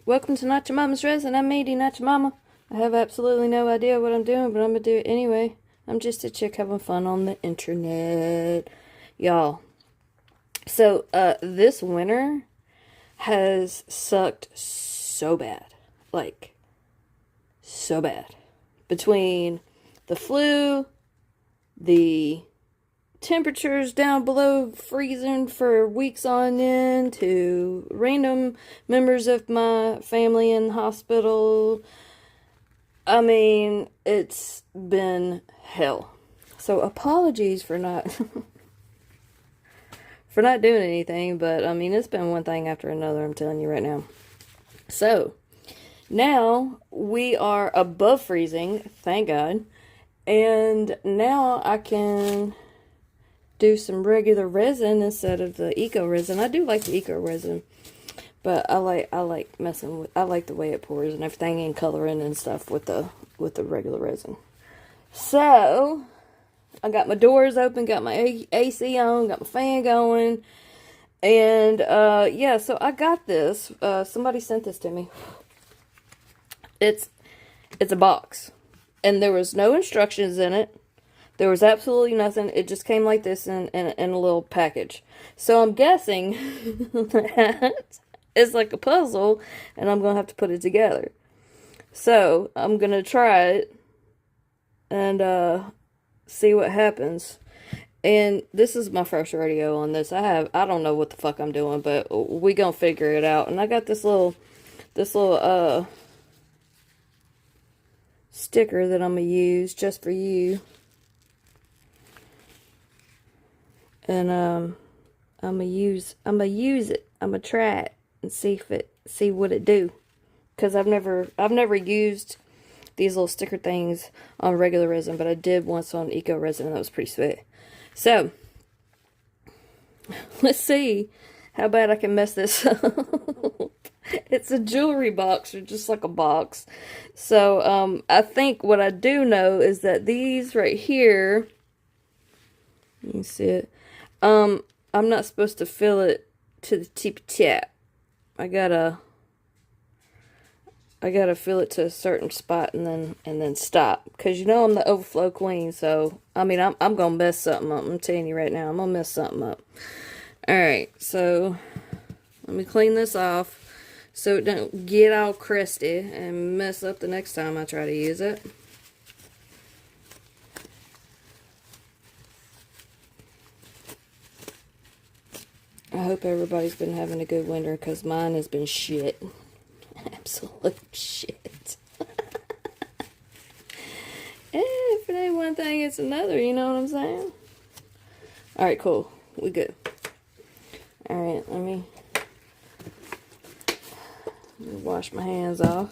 Welcome to notyamomasresin. I'm Meaty, not your mama. I have absolutely no idea what I'm doing, but I'm gonna do it anyway. I'm just a chick having fun on the internet, y'all. So, this winter has sucked so bad. Like, so bad. Between the flu, the temperatures down below freezing for weeks on end, to random members of my family in hospital. I mean, it's been hell. So apologies for not for not doing anything, but I mean, it's been one thing after another, I'm telling you right now. So now we are above freezing, thank God, and now I can do some regular resin instead of the eco resin. I do like the eco resin, but I like messing with, I like the way it pours and everything, and coloring and stuff with the regular resin. So I got my doors open, got my AC on, got my fan going, and yeah, so I got this. Somebody sent this to me. It's a box, and there was no instructions in it. There was absolutely nothing. It just came like this in a little package. So I'm guessing that it's like a puzzle, and I'm going to have to put it together. So I'm going to try it and see what happens. And this is my first rodeo on this. I don't know what the fuck I'm doing, but we going to figure it out. And I got this little sticker that I'm going to use just for you. And I'm gonna use it. I'm gonna try it and see what it do. Cause I've never used these little sticker things on regular resin, but I did once on eco resin, and that was pretty sweet. So let's see how bad I can mess this up. It's a jewelry box, or just like a box. So I think what I do know is that these right here, you can see it. I'm not supposed to fill it to the tippy tap. I gotta fill it to a certain spot and then stop. Cause you know I'm the overflow queen, so I mean I'm gonna mess something up. I'm telling you right now, I'm gonna mess something up. Alright, so let me clean this off so it don't get all crusty and mess up the next time I try to use it. I hope everybody's been having a good winter, because mine has been shit. Absolute shit. If it ain't one thing, it's another, you know what I'm saying? Alright, cool. We good. Alright, let me wash my hands off.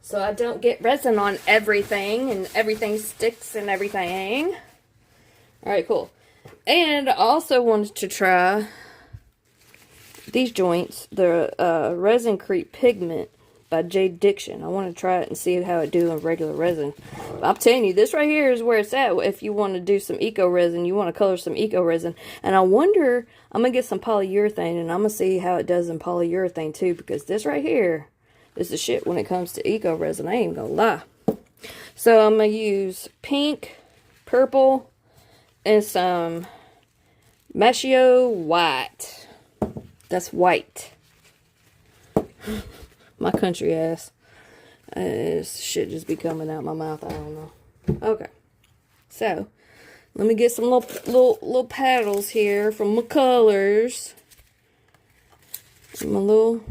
So I don't get resin on everything, and everything sticks and everything. Alright, cool. And I also wanted to try these joints. The resin crete pigment by JDiction. I want to try it and see how it do in regular resin. But I'm telling you, this right here is where it's at. If you want to do some eco resin, you want to color some eco resin. And I wonder, I'm going to get some polyurethane, and I'm going to see how it does in polyurethane too, because this right here, this is shit when it comes to eco resin. I ain't gonna lie. So I'm gonna use pink, purple, and some Machio white. That's white. My country ass. This shit just be coming out my mouth. I don't know. Okay. So let me get some little paddles here from my colors. My little.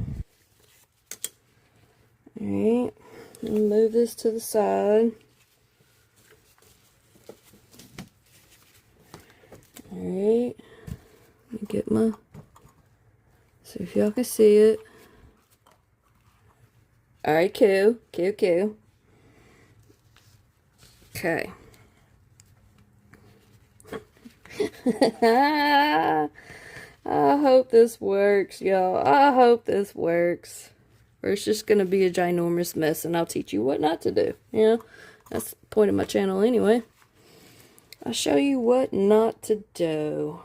Alright, move this to the side. Alright, let me get my, see if y'all can see it. Alright, cool. Okay. I hope this works, y'all. I hope this works. Or it's just going to be a ginormous mess, and I'll teach you what not to do. You know, that's the point of my channel anyway. I'll show you what not to do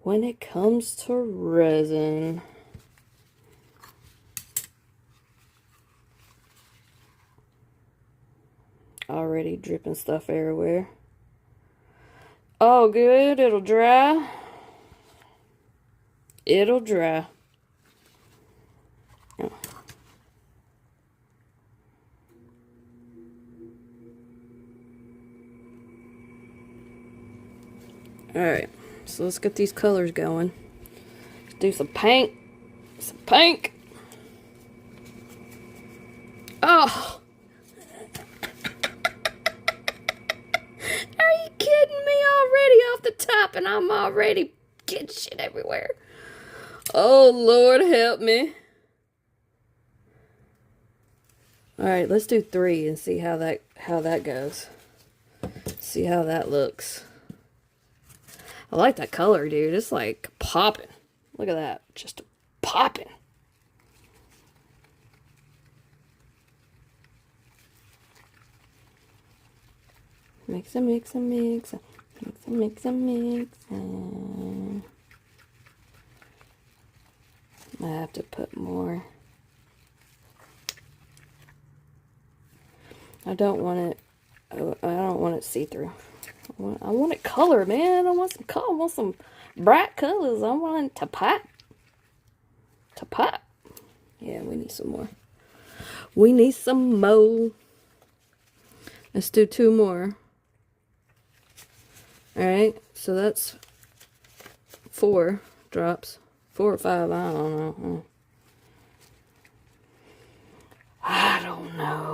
when it comes to resin. Already dripping stuff everywhere. Oh, good. It'll dry. It'll dry. Oh. Alright, so let's get these colors going. Let's do some paint. Some pink. Oh! Are you kidding me already off the top and I'm already getting shit everywhere? Oh, Lord help me. Alright, let's do 3 and see how that goes. See how that looks. I like that color, dude. It's like popping. Look at that. Just popping. Mix and mix and mix. Mix and mix and mix. I have to put more. I don't want it see-through. I want it color, man. I want some color. I want some bright colors. I want it to pop. To pop. Yeah, we need some more. We need some more. Let's do 2 more. Alright, so that's 4 drops. 4 or 5, I don't know. I don't know.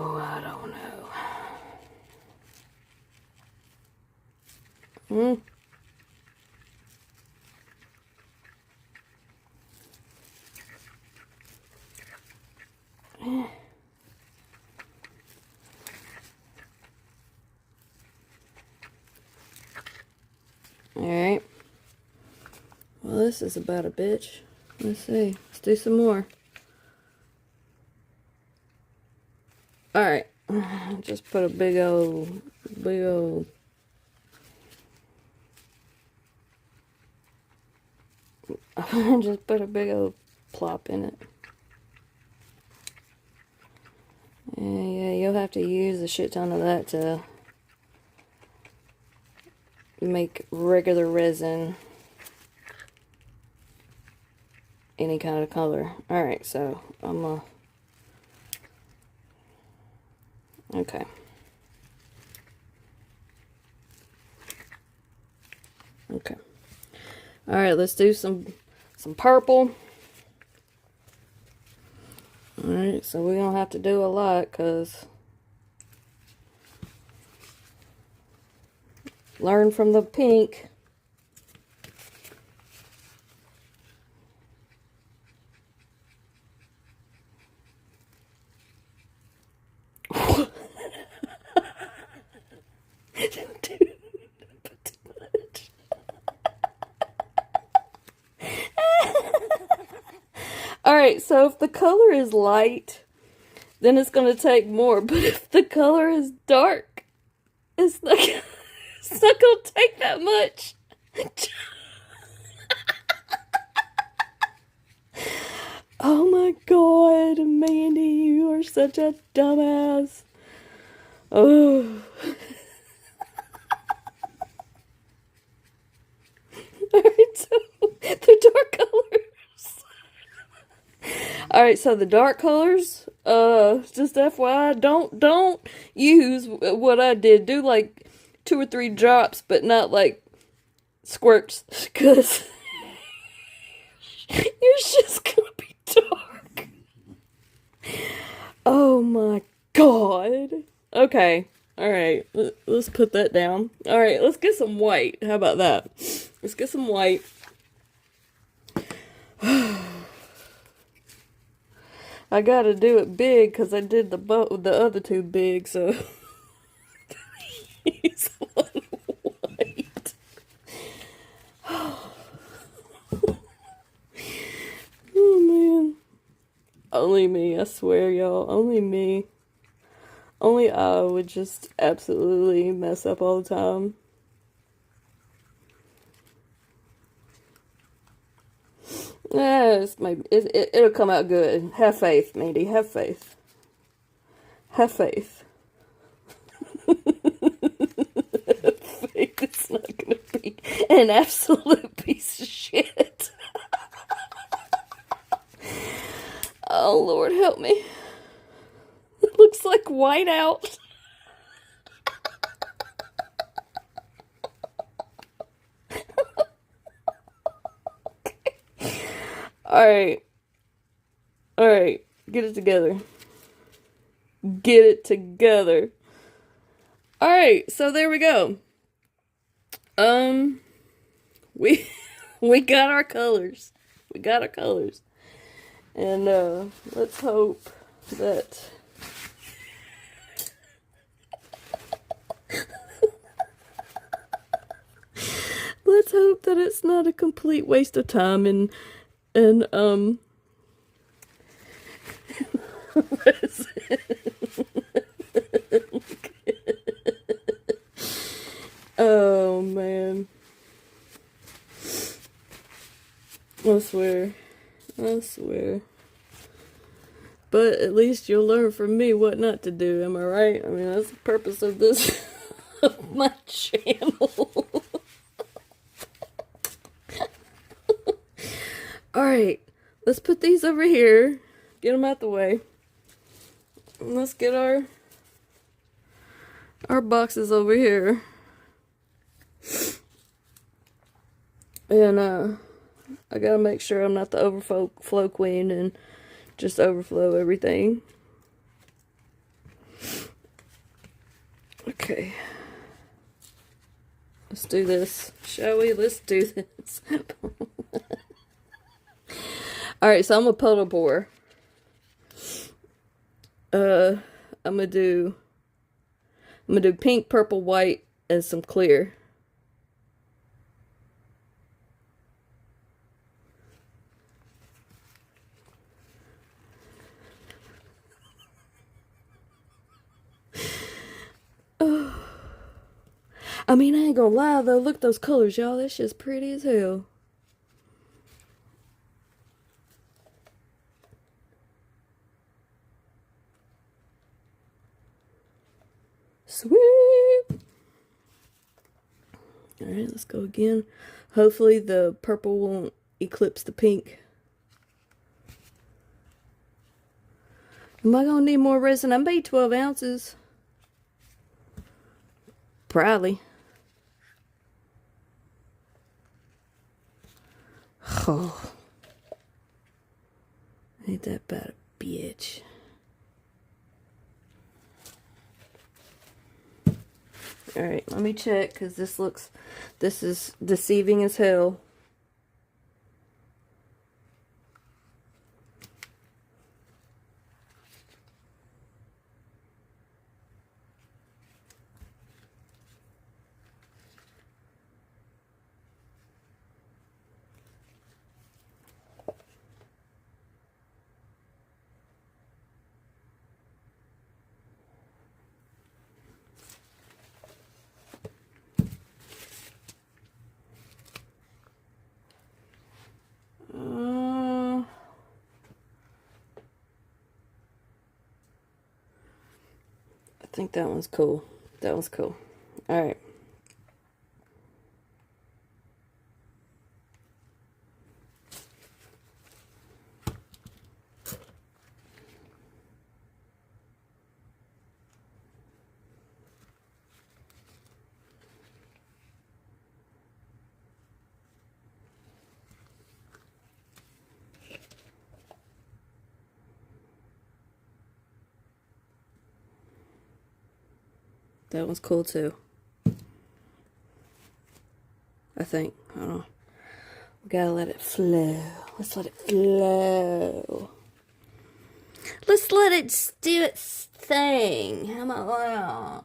Alright. Well, this is about a bitch. Let's see. Let's do some more. Alright. Just put a big old just put a big old plop in it. Yeah, you'll have to use a shit ton of that to make regular resin any kind of color. Alright, so I'm okay. Okay. Alright, let's do some purple. Alright, so we don't have to do a lot because learn from the pink. Alright, so if the color is light, then it's going to take more. But if the color is dark, it's not going to take that much. Oh my god, Mandy, you are such a dumbass. Oh. Alright, so the dark colors. Alright, so the dark colors, just FYI, don't use what I did. Do like 2 or 3 drops, but not like squirts, because it's just gonna be dark. Oh my god. Okay, alright, let's put that down. Alright, let's get some white. How about that? Let's get some white. I gotta do it big because I did the other 2 big, so use one white. Oh man, only me. I swear, y'all, only me. Only I would just absolutely mess up all the time. Yeah, it'll come out good. Have faith, Mandy. Have faith. Have faith. Faith it's not gonna be an absolute piece of shit. Oh, Lord, help me. It looks like whiteout. Alright. Alright. Get it together. Get it together. Alright, so there we go. We we got our colors. We got our colors. And let's hope that let's hope that it's not a complete waste of time and oh man. I swear. I swear. But at least you'll learn from me what not to do, am I right? I mean, that's the purpose of this, of my channel. Alright, let's put these over here. Get them out the way. And let's get our boxes over here. And, I gotta make sure I'm not the overflow queen and just overflow everything. Okay. Let's do this. Shall we? Let's do this. Alright, so I'm a puddle pour. I'm gonna do pink, purple, white, and some clear. I mean, I ain't gonna lie though. Look at those colors, y'all. That shit's pretty as hell. Sweet. Alright, let's go again. Hopefully the purple won't eclipse the pink. Am I gonna need more resin? I made 12 ounces. Probably. Oh. Ain't that bad a bitch. Alright, let me check, because this is deceiving as hell. I think that one's cool. That one's cool. Alright. That one's cool too. I think. I don't know. We gotta let it flow. Let's let it flow. Let's let it do its thing. How about that?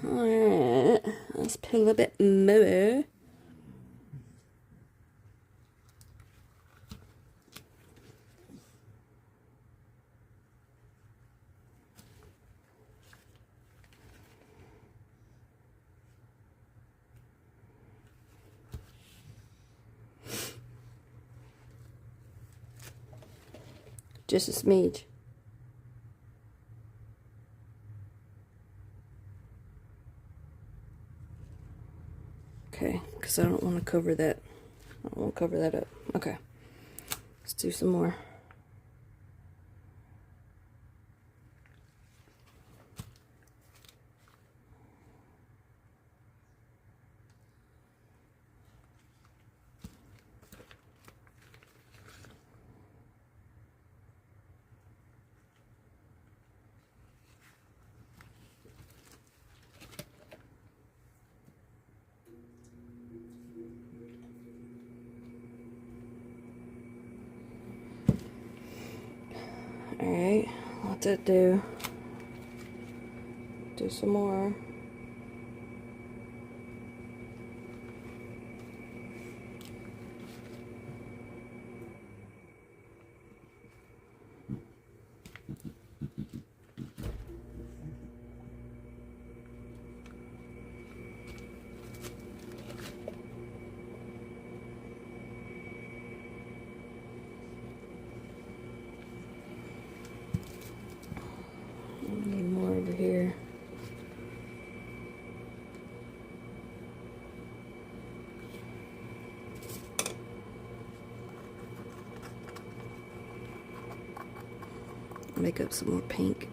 Alright. Let's put a little bit more. Just a smidge. Okay, because I don't want to cover that. I don't want to cover that up. Okay, let's do some more. Alright, let that do. Do some more. Need more over here. Make up some more pink.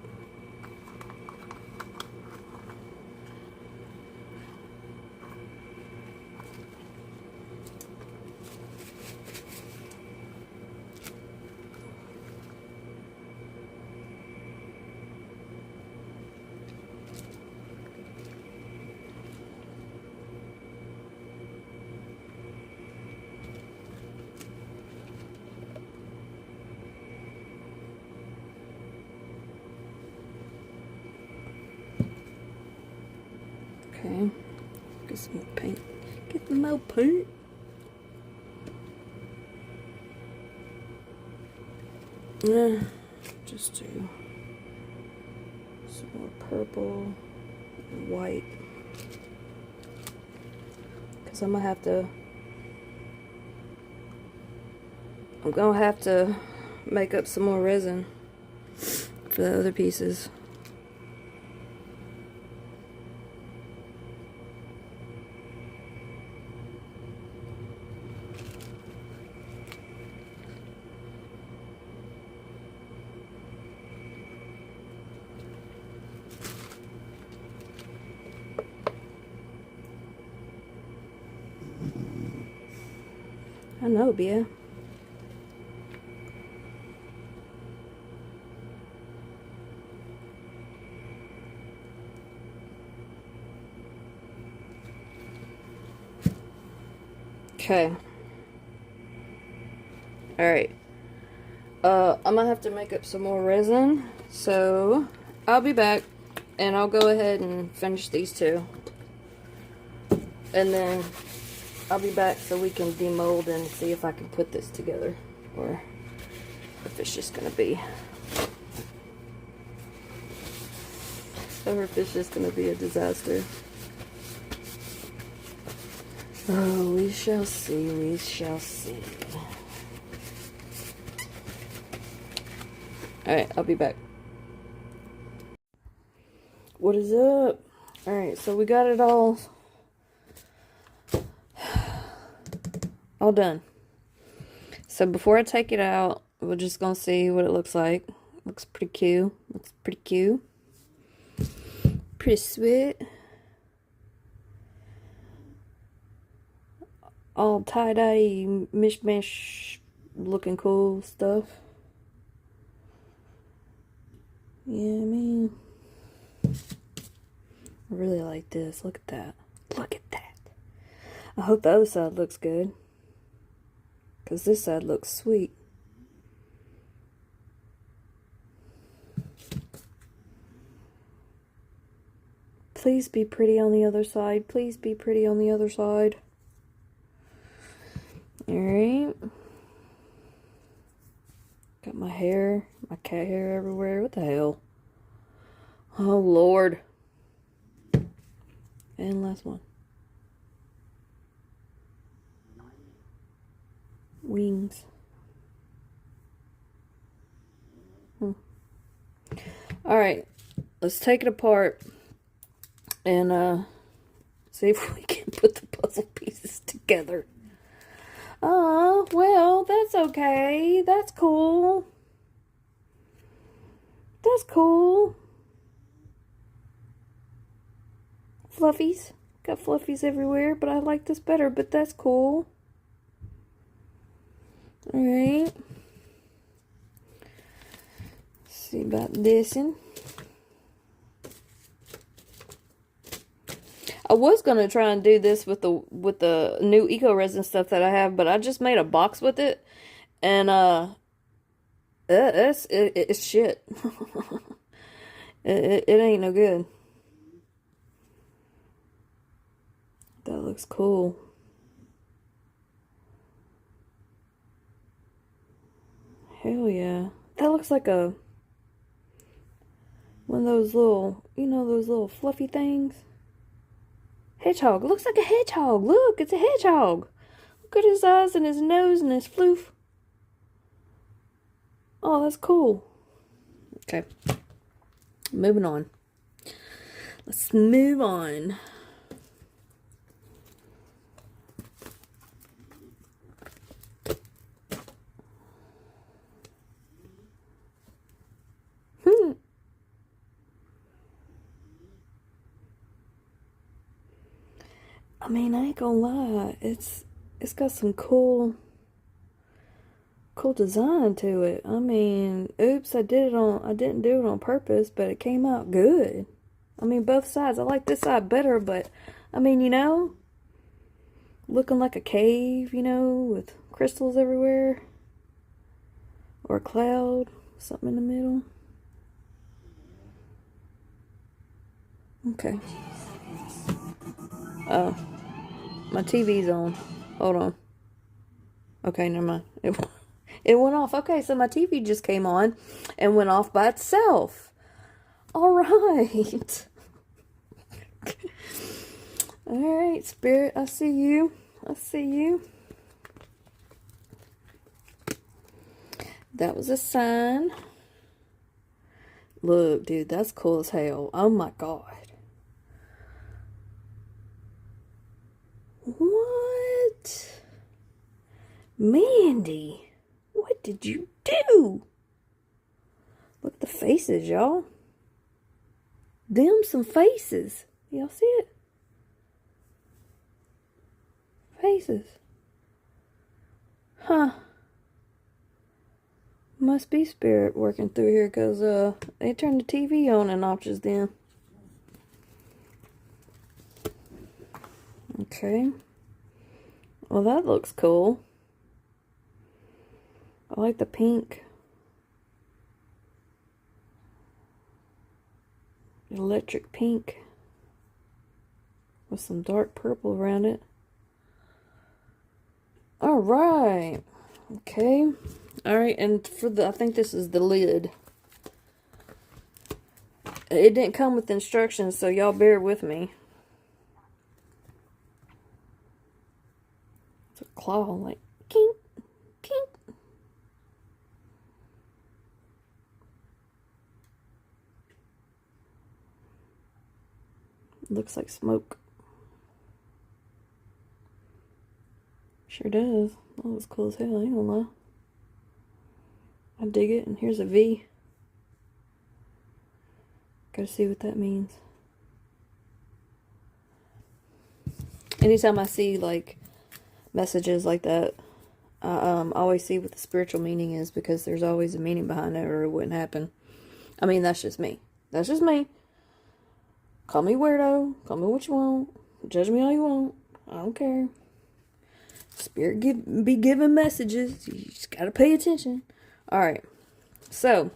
Okay, get some more paint. Get some more paint. Just do some more purple and white. Because I'm gonna have to make up some more resin for the other pieces. I know, Bia. Okay. Alright. I'm gonna have to make up some more resin, so I'll be back and I'll go ahead and finish these two. And then I'll be back so we can demold and see if I can put this together or if it's just gonna be a disaster. Oh, we shall see, we shall see. Alright, I'll be back. What is up? Alright, so we got it all done. So before I take it out, we're just gonna see what it looks like. Looks pretty cute. Looks pretty cute. Pretty sweet. All tie-dye, mishmash looking cool stuff. Yeah, I mean, I really like this. Look at that. Look at that. I hope the other side looks good, because this side looks sweet. Please be pretty on the other side. Please be pretty on the other side. Alright. Got my hair, my cat hair everywhere. What the hell? Oh, Lord. And last one. Wings. All right, let's take it apart and see if we can put the puzzle pieces together. Oh, well, that's okay. That's cool. That's cool. Fluffies. Got fluffies everywhere, but I like this better, but that's cool. Alright. See about this one. I was gonna try and do this with the new eco resin stuff that I have, but I just made a box with it, and it's shit. it ain't no good. That looks cool. Hell yeah. That looks like one of those little, you know, those little fluffy things. Hedgehog. It looks like a hedgehog. Look, it's a hedgehog. Look at his eyes and his nose and his floof. Oh, that's cool. Okay. Moving on. Let's move on. I mean, I ain't gonna lie. It's got some cool design to it. I mean, oops, I didn't do it on purpose, but it came out good. I mean, both sides. I like this side better, but I mean, you know, looking like a cave, you know, with crystals everywhere, or a cloud, something in the middle. Okay. Oh, my TV's on. Hold on. Okay, never mind. It went off. Okay, so my TV just came on and went off by itself. All right. All right, Spirit, I see you. I see you. That was a sign. Look, dude, that's cool as hell. Oh my God. What? Mandy, what did you do? Look at the faces, y'all. Them some faces. Y'all see it? Faces. Huh. Must be Spirit working through here, because they turned the TV on and off just then. Okay. Well, that looks cool. I like the pink. Electric pink. With some dark purple around it. Alright. Okay. Alright, and for I think this is the lid. It didn't come with instructions, so y'all bear with me. It's a claw, like, kink, kink. Looks like smoke. Sure does. That looks cool as hell, I ain't gonna lie. I dig it, and here's a V. Gotta see what that means. Anytime I see, like, messages like that, I always see what the spiritual meaning is, because there's always a meaning behind it, or it wouldn't happen. I mean, that's just me. That's just me. Call me weirdo. Call me what you want. Judge me all you want. I don't care. Spirit be giving messages. You just gotta pay attention. Alright. So,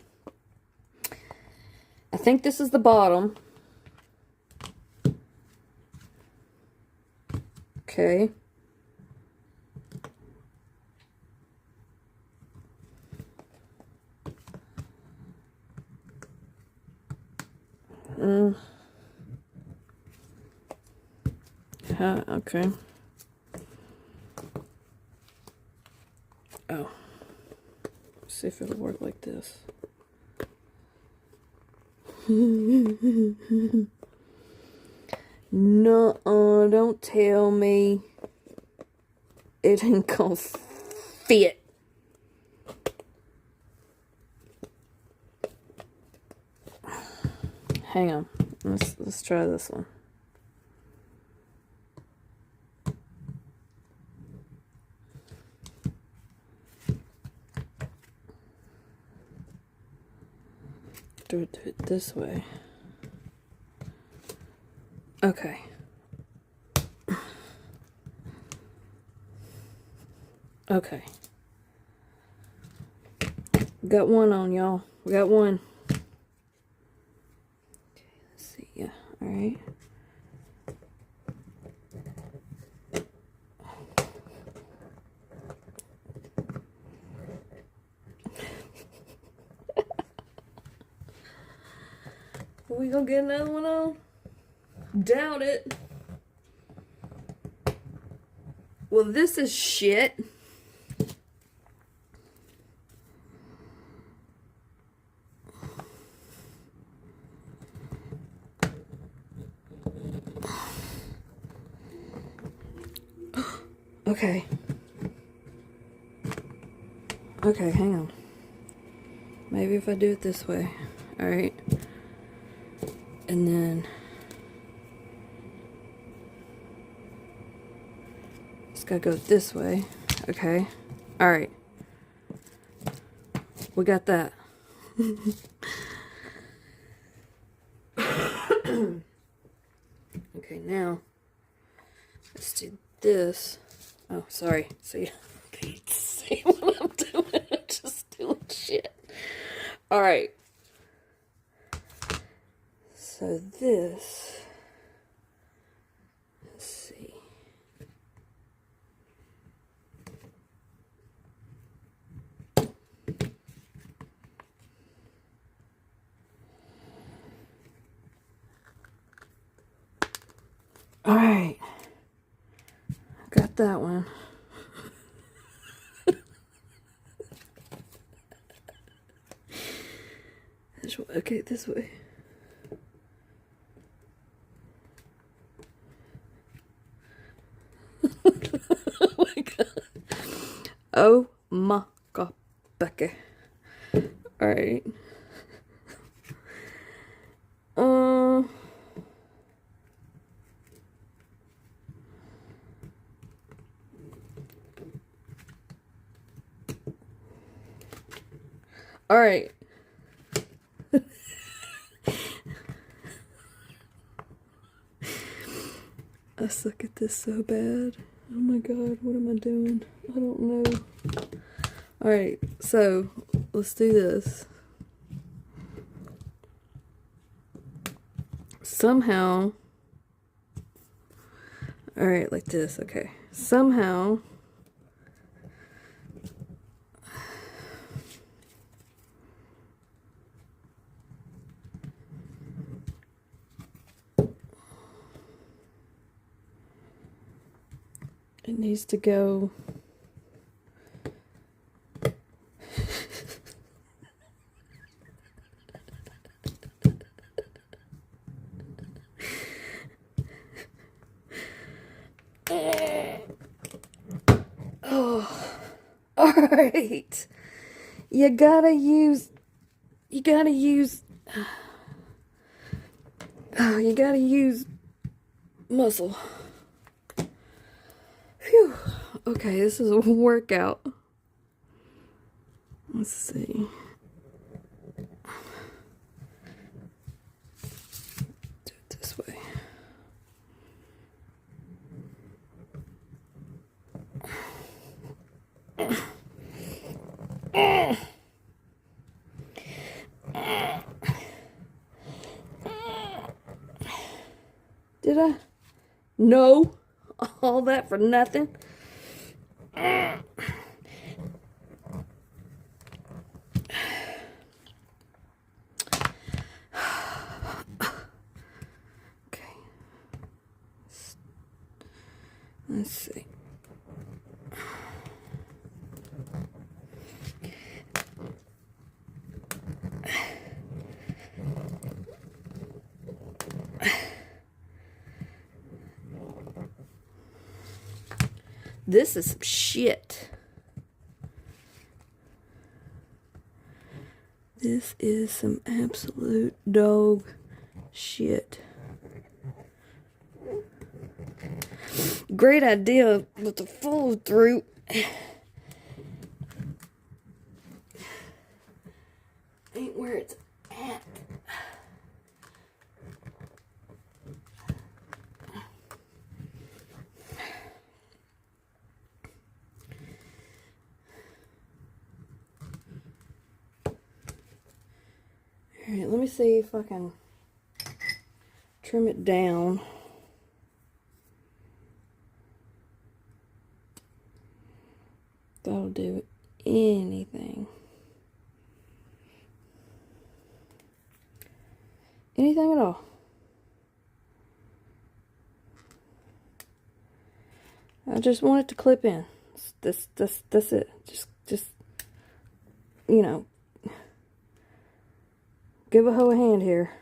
I think this is the bottom. Okay. Okay. Oh. Let's see if it'll work like this. No, don't tell me it ain't gonna fit. Hang on. Let's try this one. Do it this way. Okay. Okay. Got one on, y'all. We got one. Okay, let's see. Yeah. All right. Are we gonna get another one on? Doubt it. Well, this is shit. Okay. Okay, hang on. Maybe if I do it this way. Alright. And then it's gotta go this way. Okay. Alright. We got that. Okay, now let's do this. Oh, sorry. See what I'm doing? I'm just doing shit. Alright. So this, let's see. All right, got that one. Okay, this way. Oh my god. Oh my god, Becky. Alright. Alright. I suck at this so bad. Oh my god, what am I doing? I don't know. Alright, so let's do this. Somehow. Alright, like this, okay. Somehow. It needs to go. Oh, all right. You gotta use muscle. Phew. Okay, this is a workout. Let's see. Do it this way. Did I? No. All that for nothing. Okay. Let's see. This is some shit. This is some absolute dog shit. Great idea, but the follow through ain't where it's at. Alright, let me see if I can trim it down. That'll do anything. Anything at all. I just want it to clip in. That's it. Just, you know, give a hoe a hand here.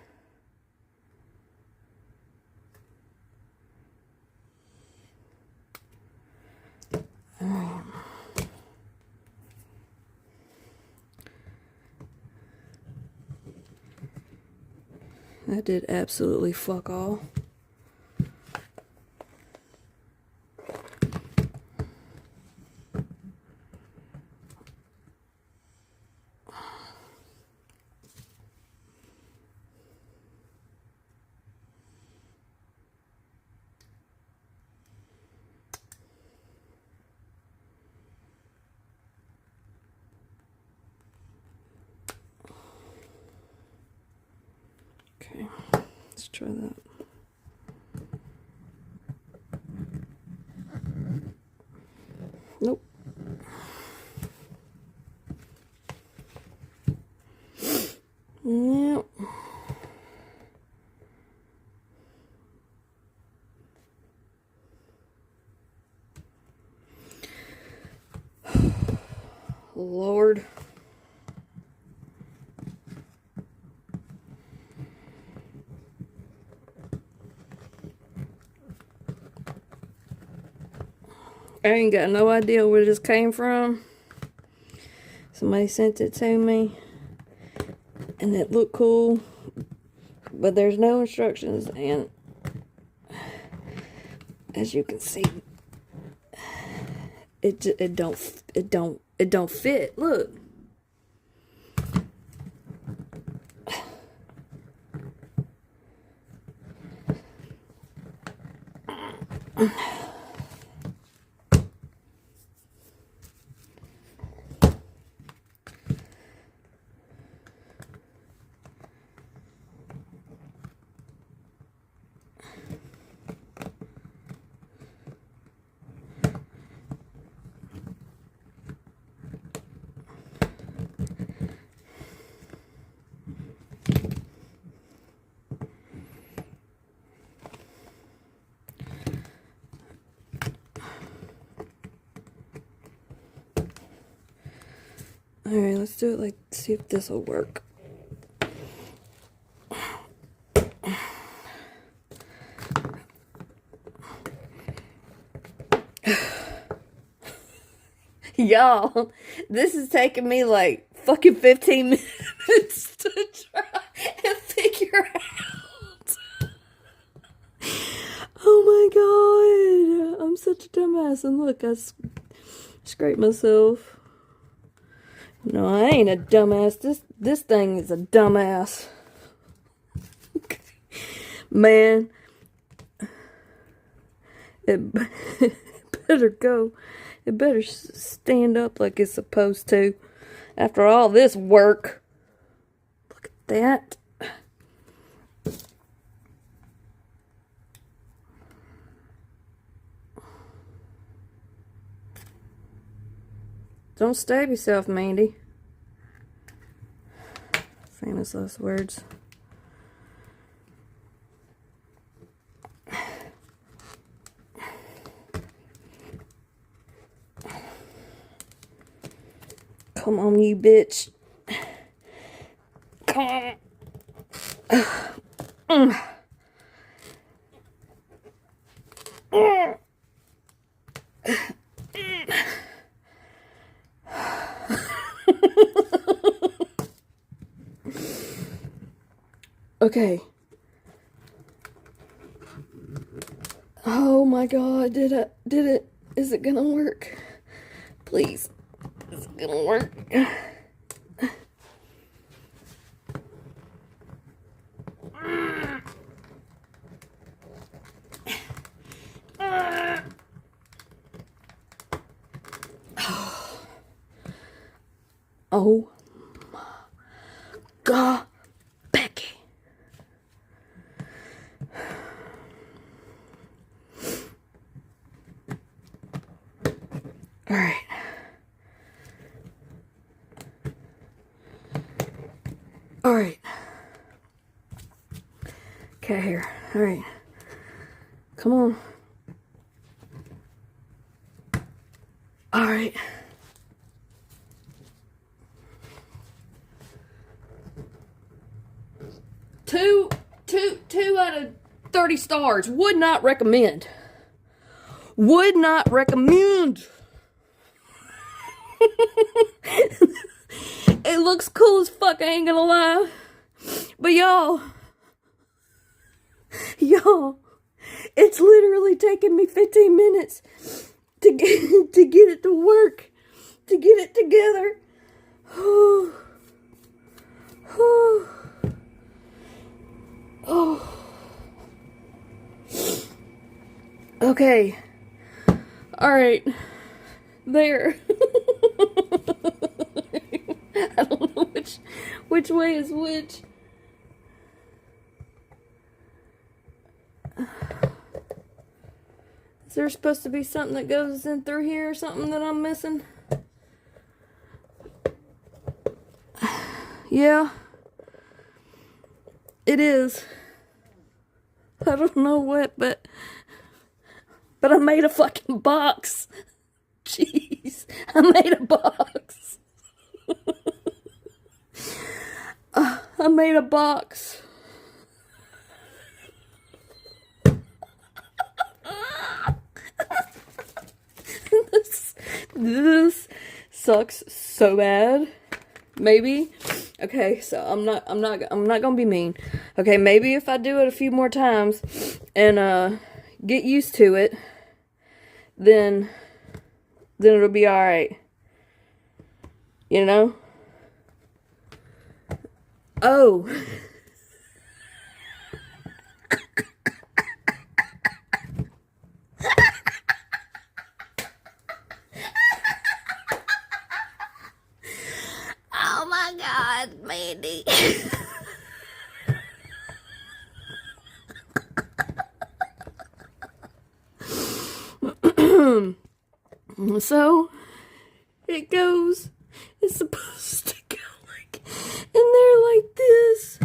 That did absolutely fuck all. Okay, let's try that. Nope. Yep. Lord. I ain't got no idea where this came from. Somebody sent it to me and it looked cool, but there's no instructions, and as you can see, it don't fit. Look. Alright, let's do it like, see if this will work. Y'all, this is taking me like fucking 15 minutes to try and figure out. Oh my god, I'm such a dumbass. And look, I scraped myself. No, I ain't a dumbass. This thing is a dumbass. Man, it better go. It better stand up like it's supposed to. After all this work. Look at that. Don't stab yourself, Mandy. Famous last words. Come on, you bitch. Come on. Okay. Oh my God, did it, is it gonna work? Please, is it gonna work? Oh my God, Becky. All right. All right. Cat hair. All right. Come on. All right. Two out of 30 stars. Would not recommend. Would not recommend. It looks cool as fuck, I ain't gonna lie. But y'all, it's literally taken me 15 minutes to get it to work, to get it together. Oh. Okay. All right. There. I don't know which way is which. Is there supposed to be something that goes in through here or something that I'm missing? Yeah. It is. I don't know what, but I made a fucking box. Jeez. I made a box. I made a box. This sucks so bad. Maybe. Okay, so I'm not gonna be mean. Okay, maybe if I do it a few more times and get used to it, then it'll be alright. You know? Oh. Oh my God, Mandy. So, it's supposed to go like, and they're like this.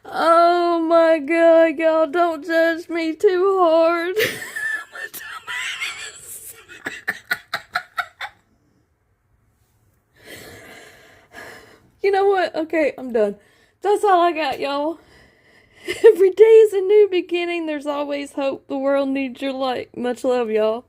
Oh my God, y'all, don't judge me too hard. I'm a dumbass. You know what? Okay, I'm done. That's all I got, y'all. Every day is a new beginning. There's always hope. The world needs your light. Much love, y'all.